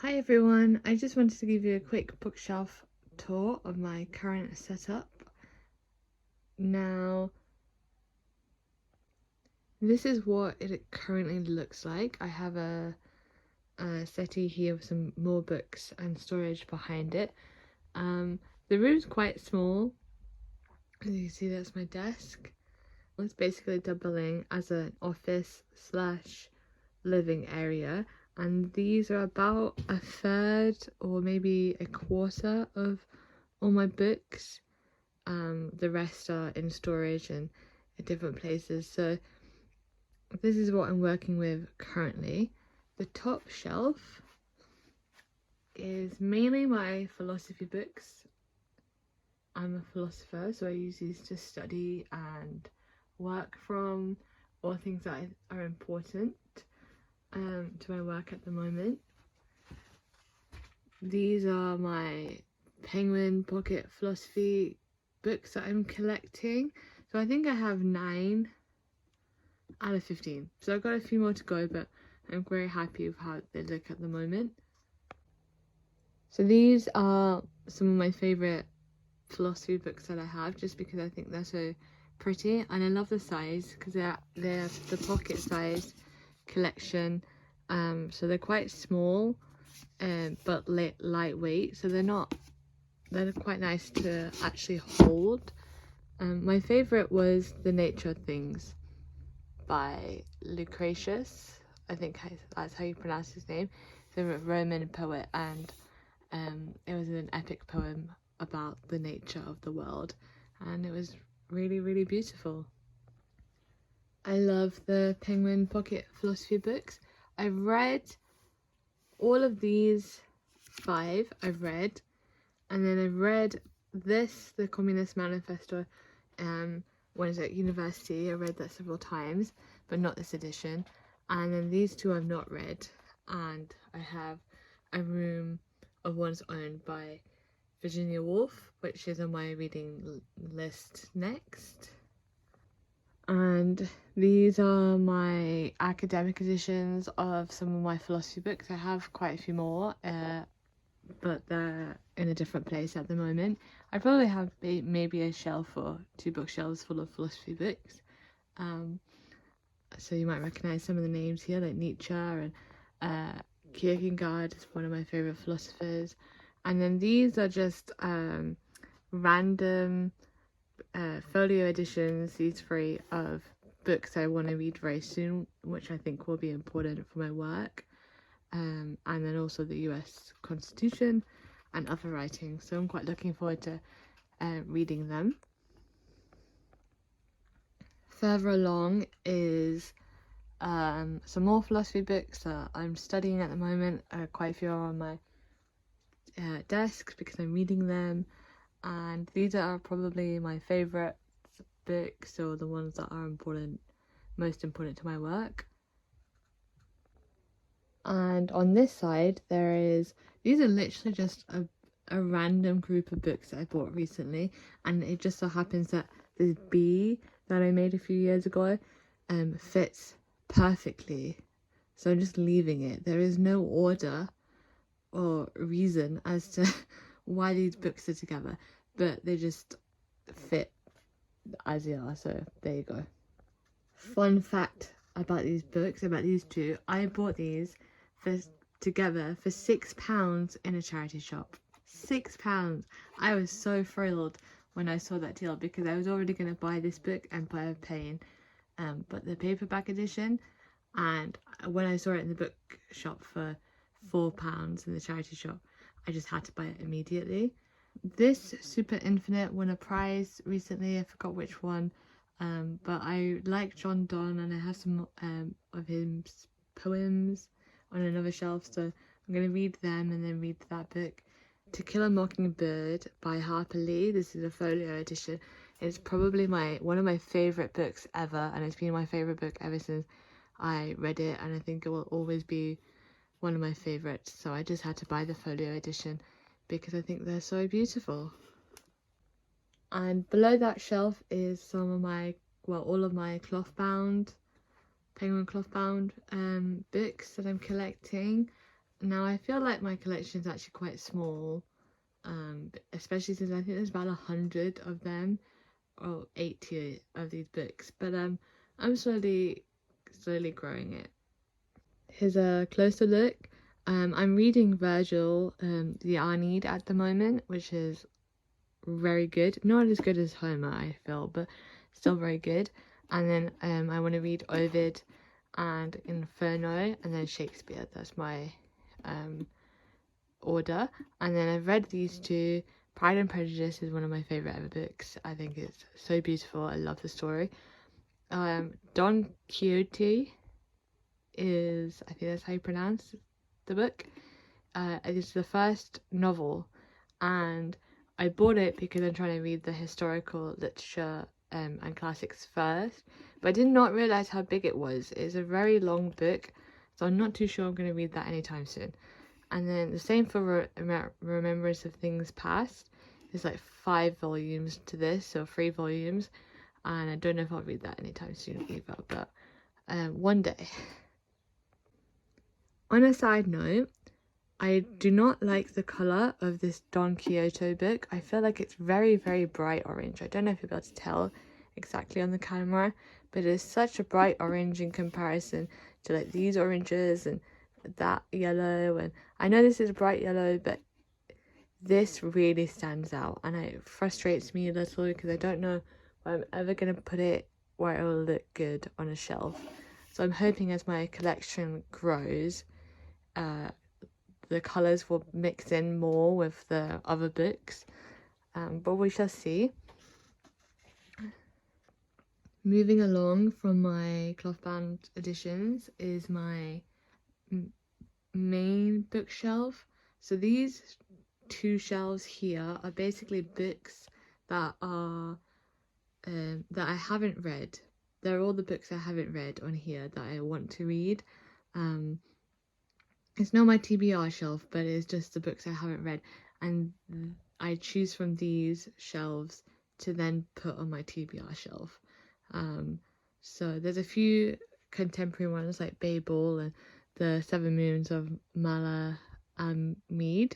Hi everyone, I just wanted to give you a quick bookshelf tour of my current setup. Now, this is what it currently looks like. I have a settee here with some more books and storage behind it. The room's quite small. As you can see, that's my desk. It's basically doubling as an office slash living area, and these are about a third or maybe a quarter of all my books. The rest are in storage and at different places. So this is what I'm working with currently. The top shelf is mainly my philosophy books. I'm a philosopher, so I use these to study and work from, or things that are important to my work at the moment. These are my Penguin Pocket Philosophy books that I'm collecting. So I think I have 9 out of 15. So I've got a few more to go, but I'm very happy with how they look at the moment. So these are some of my favourite philosophy books that I have, just because I think they're so pretty, and I love the size because they're the pocket size collection. So they're quite small, but lightweight. So they're quite nice to actually hold. My favourite was The Nature of Things by Lucretius. I think that's how you pronounce his name. He's a Roman poet, and it was an epic poem about the nature of the world, and it was really, really beautiful. I love the Penguin Pocket Philosophy books. I've read all of these 5, I've read, and then I've read this, the Communist Manifesto, when I was at university. I read that several times, but not this edition. And then these 2 I've not read, and I have A Room of One's Own by Virginia Woolf, which is on my reading list next. And these are my academic editions of some of my philosophy books. I have quite a few more, but they're in a different place at the moment. I probably have maybe a shelf or 2 bookshelves full of philosophy books. So you might recognize some of the names here, like Nietzsche and Kierkegaard is one of my favorite philosophers. And then these are just random folio editions, these 3 of books I want to read very soon, which I think will be important for my work. And then also the US Constitution and other writings. So I'm quite looking forward to reading them. Further along is some more philosophy books that I'm studying at the moment. Quite a few are on my desk because I'm reading them, and these are probably my favourite books, or the ones that are most important to my work. And on this side these are literally just a random group of books that I bought recently, and it just so happens that this bee that I made a few years ago fits perfectly, so I'm just leaving it. There is no order or reason as to why these books are together, but they just fit as they are, so there you go. Fun fact about these books, about these 2, I bought these together for £6 in a charity shop. £6. I was so thrilled when I saw that deal, because I was already going to buy this book Empire of Pain, but the paperback edition, and when I saw it in the bookshop for £4 in the charity shop, I just had to buy it immediately. This Super Infinite won a prize recently, I forgot which one, but I like John Donne, and I have some of his poems on another shelf, so I'm going to read them and then read that book. To Kill a Mockingbird by Harper Lee. This is a folio edition. It's probably one of my favourite books ever, and it's been my favourite book ever since I read it, and I think it will always be one of my favourites. So I just had to buy the folio edition because I think they're so beautiful. And below that shelf is some of my, all of my Penguin cloth bound books that I'm collecting. Now I feel like my collection is actually quite small, especially since I think there's about 100 of them, or 80 of these books, but I'm slowly growing it. Here's a closer look. I'm reading Virgil, the Aeneid at the moment, which is very good. Not as good as Homer, I feel, but still very good. And then I want to read Ovid and Inferno, and then Shakespeare. That's my order. And then I've read these two. Pride and Prejudice is one of my favorite ever books. I think it's so beautiful. I love the story. Don Quixote is, I think that's how you pronounce the book. It's the first novel, and I bought it because I'm trying to read the historical literature and classics first, but I did not realize how big it was. It's a very long book, so I'm not too sure I'm going to read that anytime soon. And then the same for Remembrance of Things Past. There's like 5 volumes to this, so 3 volumes, and I don't know if I'll read that anytime soon either, but one day. On a side note, I do not like the colour of this Don Quixote book. I feel like it's very, very bright orange. I don't know if you'll be able to tell exactly on the camera, but it's such a bright orange in comparison to like these oranges and that yellow. And I know this is a bright yellow, but this really stands out, and it frustrates me a little because I don't know where I'm ever going to put it where it will look good on a shelf. So I'm hoping as my collection grows, the colours will mix in more with the other books, but we shall see. Moving along from my cloth-bound editions is my main bookshelf. So these 2 shelves here are basically books that are that I haven't read. They're all the books I haven't read on here that I want to read. It's not my TBR shelf, but it's just the books I haven't read, and I choose from these shelves to then put on my TBR shelf. So there's a few contemporary ones like Babel and the 7 Moons of Mala Mead,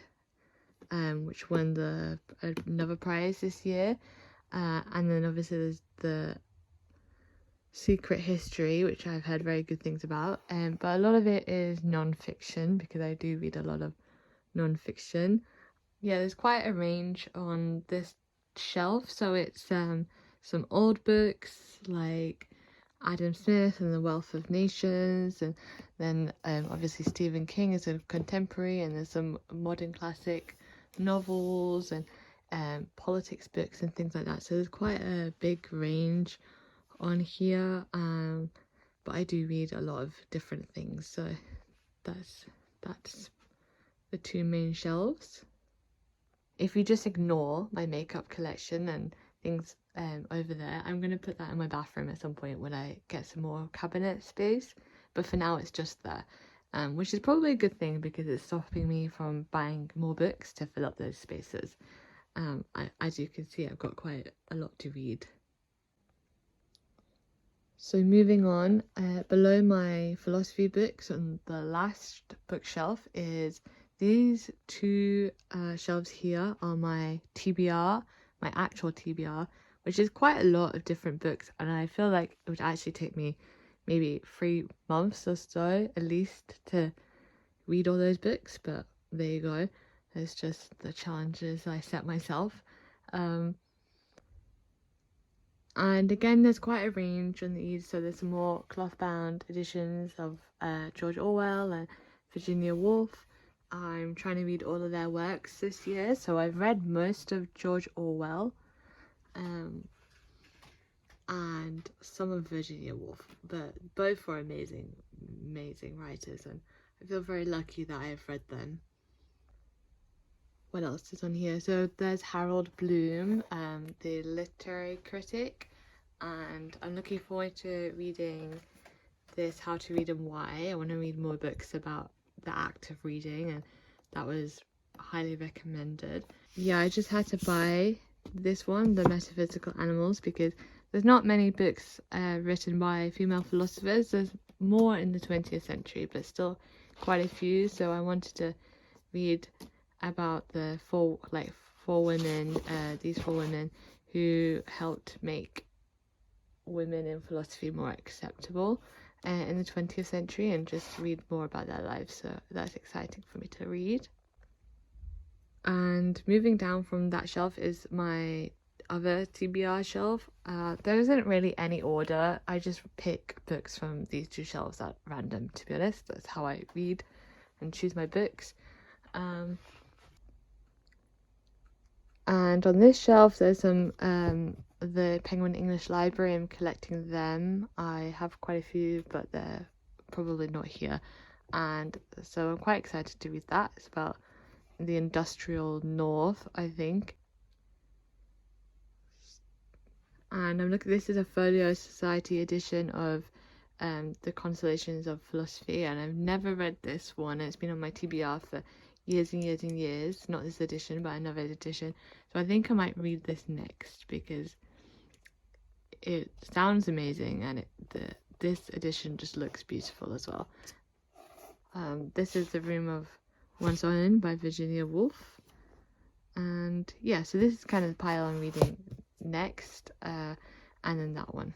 which won another prize this year, and then obviously there's the Secret History, which I've heard very good things about, but a lot of it is non-fiction because I do read a lot of non-fiction. Yeah, there's quite a range on this shelf. So it's some old books like Adam Smith and The Wealth of Nations, and then obviously Stephen King is a contemporary, and there's some modern classic novels and politics books and things like that. So there's quite a big range on here, but I do read a lot of different things, so that's the 2 main shelves. If you just ignore my makeup collection and things over there, I'm going to put that in my bathroom at some point when I get some more cabinet space, but for now it's just there, which is probably a good thing because it's stopping me from buying more books to fill up those spaces. As you can see, I've got quite a lot to read. So moving on, below my philosophy books on the last bookshelf is these 2 shelves here are my TBR, my actual TBR, which is quite a lot of different books, and I feel like it would actually take me maybe 3 months or so at least to read all those books, but there you go. It's just the challenges I set myself. And again, there's quite a range on these. So there's some more cloth-bound editions of George Orwell and Virginia Woolf. I'm trying to read all of their works this year, so I've read most of George Orwell and some of Virginia Woolf, but both were amazing writers, and I feel very lucky that I have read them. What else is on here? So there's Harold Bloom, the literary critic, and I'm looking forward to reading this How to Read and Why. I want to read more books about the act of reading, and that was highly recommended. Yeah, I just had to buy this one, The Metaphysical Animals, because there's not many books written by female philosophers. There's more in the 20th century, but still quite a few, so I wanted to read about the four women, these four women who helped make women in philosophy more acceptable in the 20th century, and just read more about their lives. So that's exciting for me to read. And moving down from that shelf is my other TBR shelf. There isn't really any order. I just pick books from these two shelves at random, to be honest. That's how I read and choose my books. And on this shelf there's some the Penguin English Library. I'm collecting them. I have quite a few, but they're probably not here, and so I'm quite excited to read that. It's about the industrial north, I think. And I'm looking, this is a Folio Society edition of the Consolations of Philosophy, and I've never read this one. It's been on my TBR for years and years and years. Not this edition, but another edition. So I think I might read this next because it sounds amazing, and this edition just looks beautiful as well. This is The Room of One's Own by Virginia Woolf. And yeah, so this is kind of the pile I'm reading next, and then that one.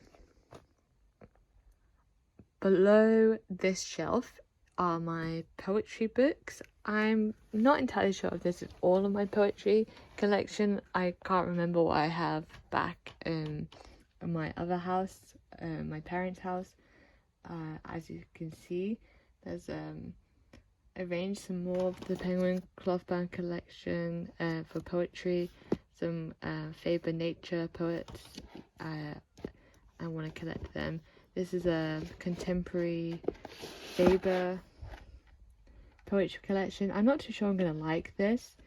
Below this shelf are my poetry books. I'm not entirely sure if this is all of my poetry collection. I can't remember what I have back in my other house, my parents' house. As you can see, there's arranged some more of the Penguin cloth-bound collection for poetry, some Faber Nature poets. I want to collect them. This is a contemporary Faber poetry collection. I'm not too sure I'm going to like this,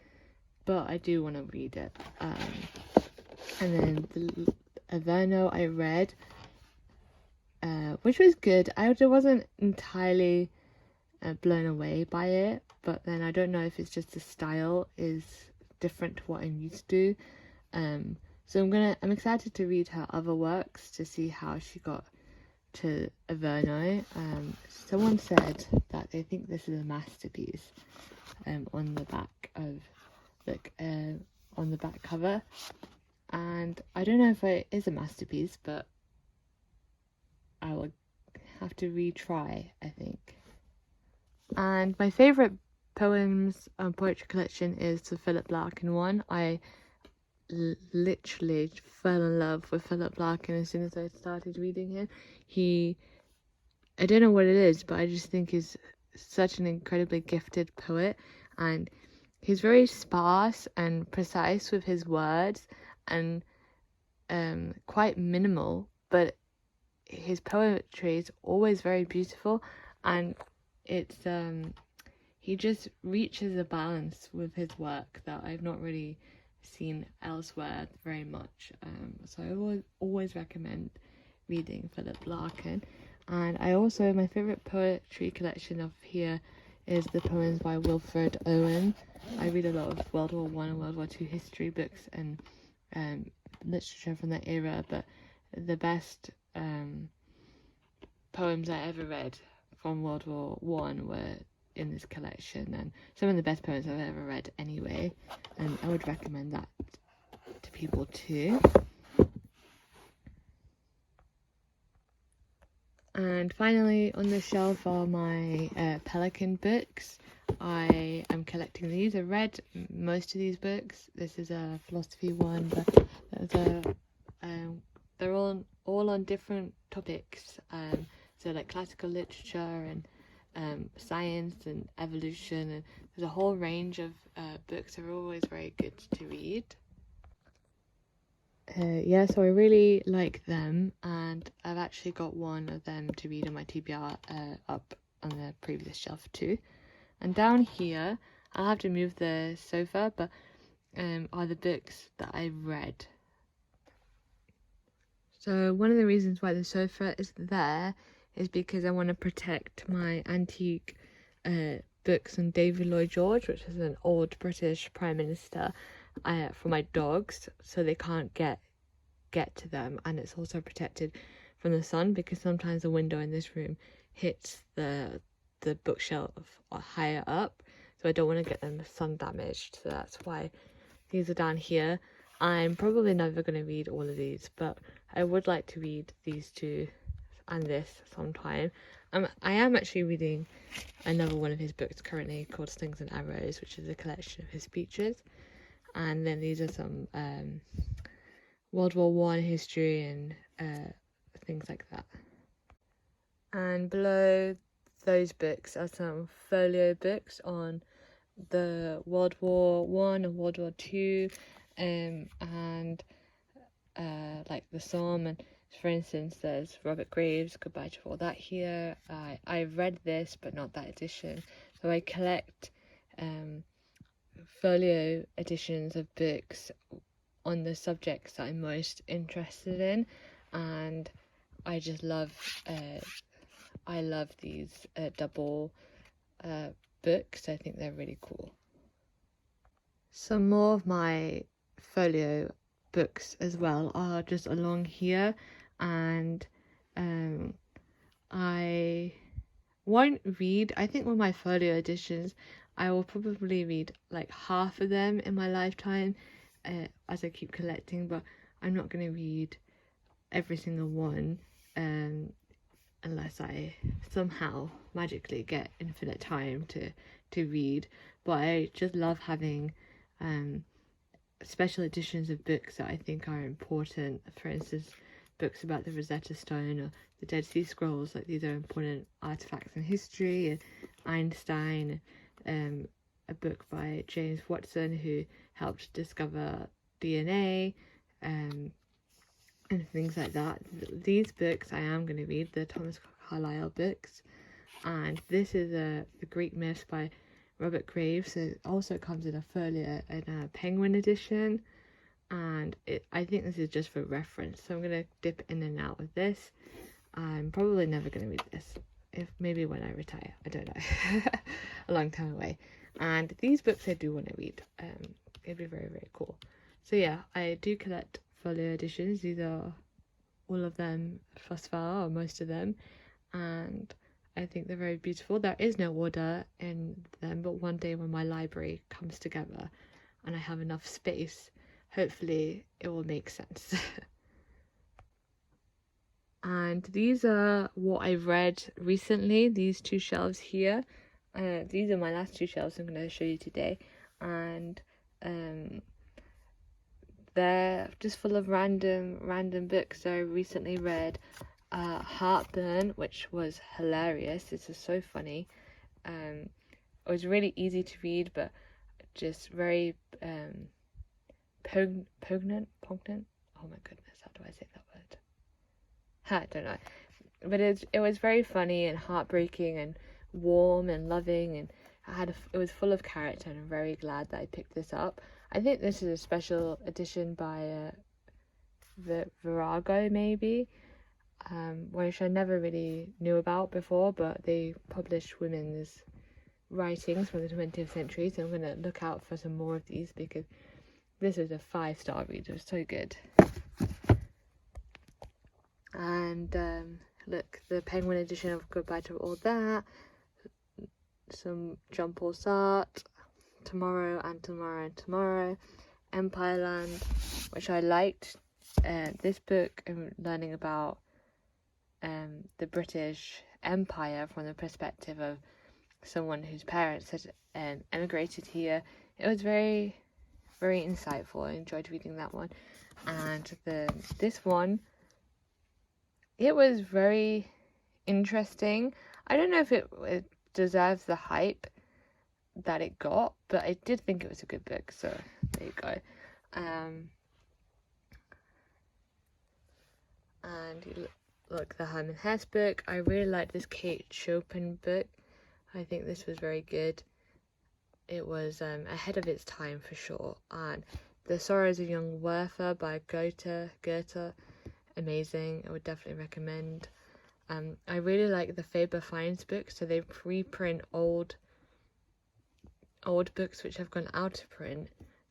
but I do want to read it. And then the Averno I read, which was good. I wasn't entirely blown away by it, but then I don't know if it's just the style is different to what I'm used to. So I'm excited to read her other works to see how she got to Averno. Someone said that they think this is a masterpiece on the back of on the back cover, and I don't know if it is a masterpiece, but I will have to retry, I think. And my favourite poems and poetry collection is the Philip Larkin one. I literally fell in love with Philip Larkin as soon as I started reading him. I don't know what it is, but I just think he's such an incredibly gifted poet, and he's very sparse and precise with his words, and quite minimal, but his poetry is always very beautiful, and it's he just reaches a balance with his work that I've not really seen elsewhere very much. So I always recommend reading Philip Larkin. And I also, my favourite poetry collection of here is the poems by Wilfred Owen. I read a lot of World War I and World War II history books and literature from that era, but the best poems I ever read from World War I were in this collection, and some of the best poems I've ever read anyway, and I would recommend that to people too. And finally on the shelf are my Pelican books. I am collecting these. I've read most of these books. This is a philosophy one, but they're all on different topics, so like classical literature and science and evolution, and there's a whole range of books that are always very good to read. So I really like them, and I've actually got one of them to read on my TBR up on the previous shelf too. And down here, I'll have to move the sofa, but are the books that I've read. So one of the reasons why the sofa is there is because I want to protect my antique books on David Lloyd George, which is an old British Prime Minister, for my dogs, so they can't get to them. And it's also protected from the sun, because sometimes the window in this room hits the the bookshelf higher up, so I don't want to get them sun damaged, so that's why these are down here. I'm probably never going to read all of these, but I would like to read these two and this sometime. I am actually reading another one of his books currently called Slings and Arrows, which is a collection of his speeches. And then these are some World War One history and things like that. And below those books are some folio books on the World War One and World War Two, and like the Somme. And for instance, there's Robert Graves' Goodbye to All That here. I've read this, but not that edition. So I collect folio editions of books on the subjects that I'm most interested in, and I just love these double books. I think they're really cool. Some more of my folio books as well are just along here, and I won't read, I think with my folio editions I will probably read like half of them in my lifetime as I keep collecting, but I'm not going to read every single one unless I somehow magically get infinite time to read. But I just love having special editions of books that I think are important. For instance, books about the Rosetta Stone or the Dead Sea Scrolls. Like, these are important artifacts in history. And Einstein, a book by James Watson, who helped discover DNA, and things like that. These books I am going to read, the Thomas Carlyle books. And this is The Greek Myths by Robert Graves. It also comes in a folio in a Penguin edition, and I think this is just for reference, so I'm going to dip in and out of this. I'm probably never going to read this, if maybe when I retire, I don't know. A long time away. And these books I do want to read. It'd be very, very cool. So yeah, I do collect folio editions. These are all of them philosopher, or most of them, and I think they're very beautiful. There is no order in them, but one day when my library comes together and I have enough space, hopefully it will make sense. And these are what I've read recently, these two shelves here. These are my last two shelves I'm going to show you today, and they're just full of random books. So I recently read Heartburn, which was hilarious. This is so funny. It was really easy to read, but just very poignant. Oh my goodness, how do I say that word? I don't know. But it was very funny and heartbreaking and warm and loving, and it was full of character, and I'm very glad that I picked this up. I think this is a special edition by Virago, maybe, which I never really knew about before, but they publish women's writings from the 20th century, so I'm going to look out for some more of these, because this is a 5-star read. It was so good. And look, the Penguin edition of Goodbye to All That, some Jean-Paul Sartre, Tomorrow and Tomorrow and Tomorrow, Empire Land, which I liked. This book, I'm learning about the British Empire from the perspective of someone whose parents had emigrated here. It was very, very insightful. I enjoyed reading that one. And this one, it was very interesting. I don't know if it deserves the hype that it got, but I did think it was a good book, so there you go. And you look, the Herman Hesse book. I really liked this Kate Chopin book. I think this was very good. It was ahead of its time for sure. And The Sorrows of Young Werther by Goethe, amazing. I would definitely recommend. I really like the Faber-Finds books. So they reprint old books which have gone out of print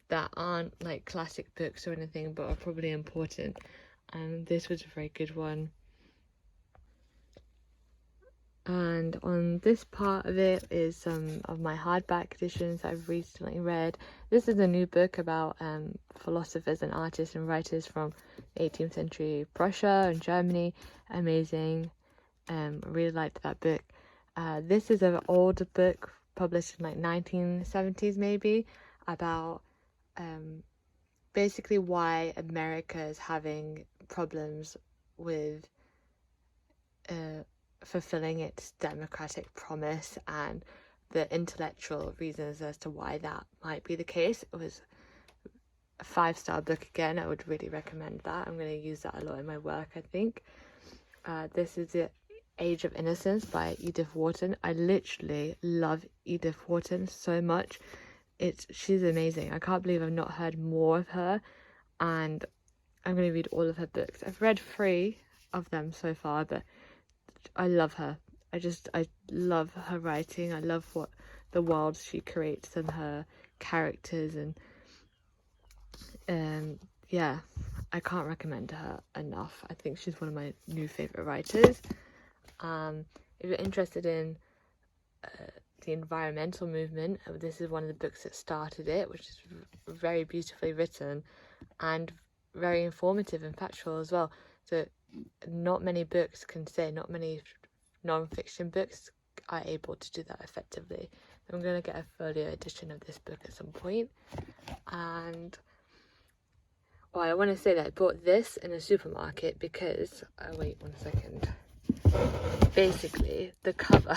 that aren't like classic books or anything, but are probably important. And this was a very good one. And on this part of it is some of my hardback editions I've recently read. This is a new book about philosophers and artists and writers from 18th century Prussia and Germany. Amazing. Really liked that book. This is an older book published in like 1970s maybe, about basically why America is having problems with fulfilling its democratic promise, and the intellectual reasons as to why that might be the case. It was a 5-star book again. I would really recommend that. I'm going to use that a lot in my work, I think. This is The Age of Innocence by Edith Wharton. I literally love Edith Wharton so much. She's amazing. I can't believe I've not heard more of her, and I'm going to read all of her books. I've read 3 of them so far, but I love her. I love her writing. I love what the world she creates and her characters, and yeah, I can't recommend her enough. I think she's one of my new favorite writers. If you're interested in the environmental movement, this is one of the books that started it, which is very beautifully written and very informative and factual as well. So not many books can say, not many non-fiction books are able to do that effectively. I'm going to get a folio edition of this book at some point. And I want to say that I bought this in a supermarket because, wait 1 second, basically the cover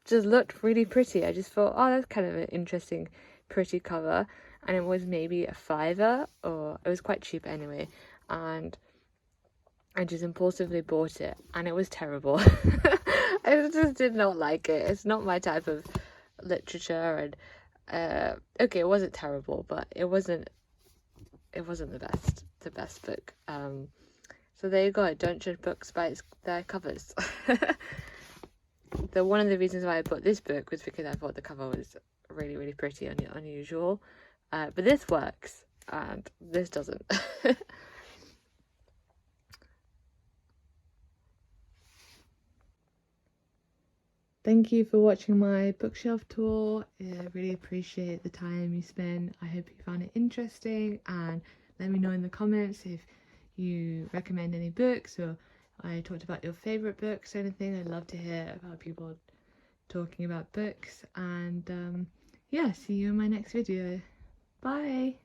just looked really pretty. I just thought, oh, that's kind of an interesting, pretty cover, and it was maybe a $5, or it was quite cheap anyway, and I just impulsively bought it, and it was terrible. I just did not like it. It's not my type of literature, and okay, it wasn't terrible, but it wasn't the best book. So there you go. Don't judge books by their covers. One of the reasons why I bought this book was because I thought the cover was really, really pretty and unusual. But this works, and this doesn't. Thank you for watching my bookshelf tour. I really appreciate the time you spent. I hope you found it interesting, and let me know in the comments if you recommend any books, or I talked about your favourite books or anything. I'd love to hear about people talking about books, and yeah, see you in my next video. Bye!